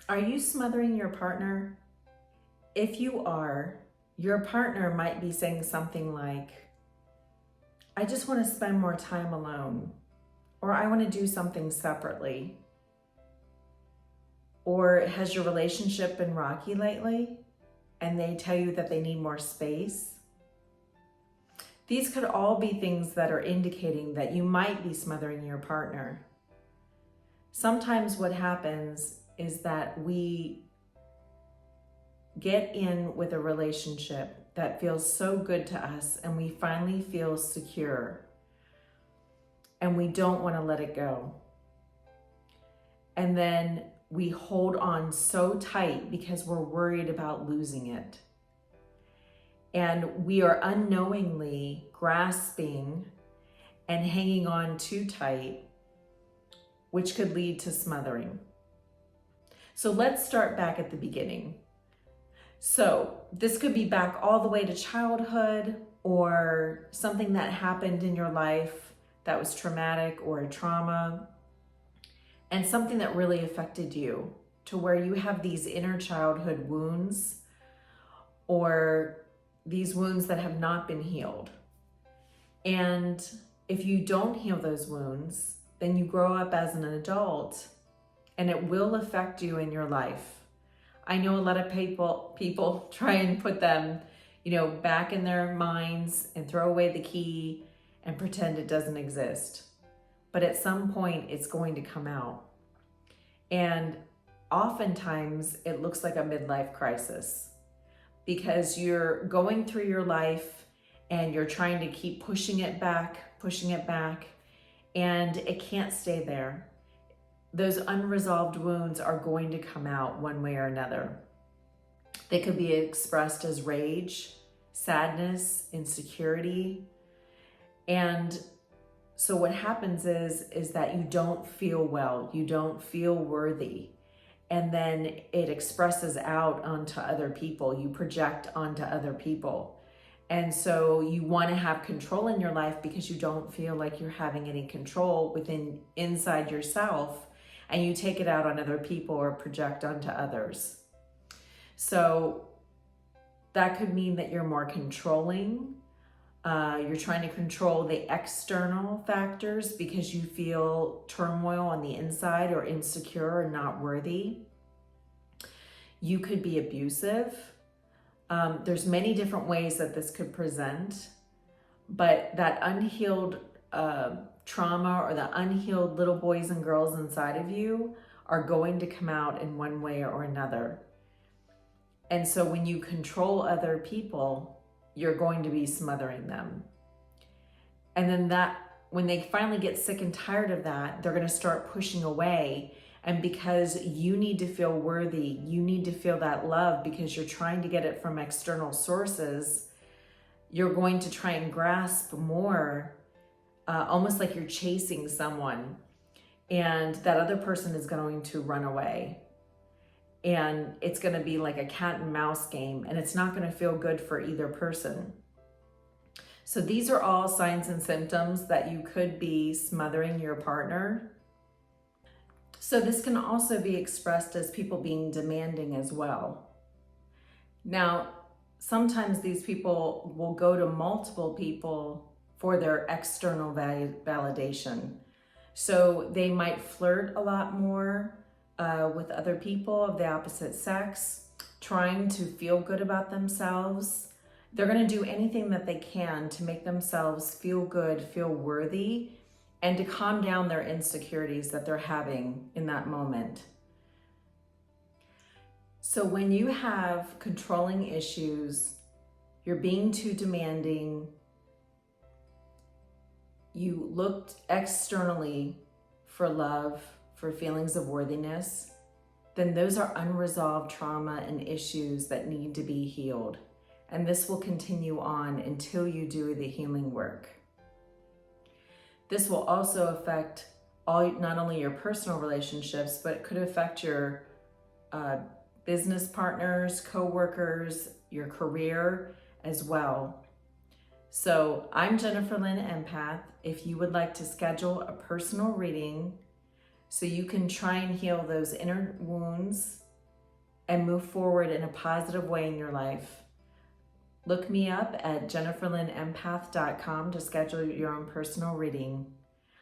Are you smothering your partner? If you are, your partner might be saying something like, I just want to spend more time alone, or I want to do something separately. Or has your relationship been rocky lately and they tell you that they need more space? These could all be things that are indicating that you might be smothering your partner. Sometimes what happens is that we get in with a relationship that feels so good to us and we finally feel secure and we don't want to let it go. And then we hold on so tight because we're worried about losing it. And we are unknowingly grasping and hanging on too tight, which could lead to smothering. So let's start back at the beginning. So this could be back all the way to childhood or something that happened in your life that was traumatic or a trauma, and something that really affected you to where you have these inner childhood wounds or these wounds that have not been healed. And if you don't heal those wounds, then you grow up as an adult and it will affect you in your life. I know a lot of people try and put them, back in their minds and throw away the key and pretend it doesn't exist. But at some point it's going to come out. And oftentimes it looks like a midlife crisis because you're going through your life and you're trying to keep pushing it back, and it can't stay there. Those unresolved wounds are going to come out one way or another. They could be expressed as rage, sadness, insecurity. And so what happens is that you don't feel well, you don't feel worthy. And then it expresses out onto other people. You project onto other people. And so you want to have control in your life because you don't feel like you're having any control inside yourself. And you take it out on other people or project onto others. So that could mean that you're more controlling. You're trying to control the external factors because you feel turmoil on the inside or insecure or not worthy. You could be abusive. There's many different ways that this could present, but that unhealed trauma or the unhealed little boys and girls inside of you are going to come out in one way or another. And so when you control other people, you're going to be smothering them. And then when they finally get sick and tired of that, they're going to start pushing away. And because you need to feel worthy, you need to feel that love because you're trying to get it from external sources, you're going to try and grasp more, almost like you're chasing someone, and that other person is going to run away. And it's going to be like a cat and mouse game, and it's not going to feel good for either person. So these are all signs and symptoms that you could be smothering your partner. So this can also be expressed as people being demanding as well. Now, sometimes these people will go to multiple people for their external validation. So they might flirt a lot more with other people of the opposite sex, trying to feel good about themselves. They're going to do anything that they can to make themselves feel good, feel worthy, and to calm down their insecurities that they're having in that moment. So when you have controlling issues, you're being too demanding, you looked externally for love, for feelings of worthiness, then those are unresolved trauma and issues that need to be healed. And this will continue on until you do the healing work. This will also affect not only your personal relationships, but it could affect your business partners, co-workers, your career as well. So I'm Jennifer Lynn Empath. If you would like to schedule a personal reading so you can try and heal those inner wounds and move forward in a positive way in your life. Look me up at jenniferlynempath.com to schedule your own personal reading.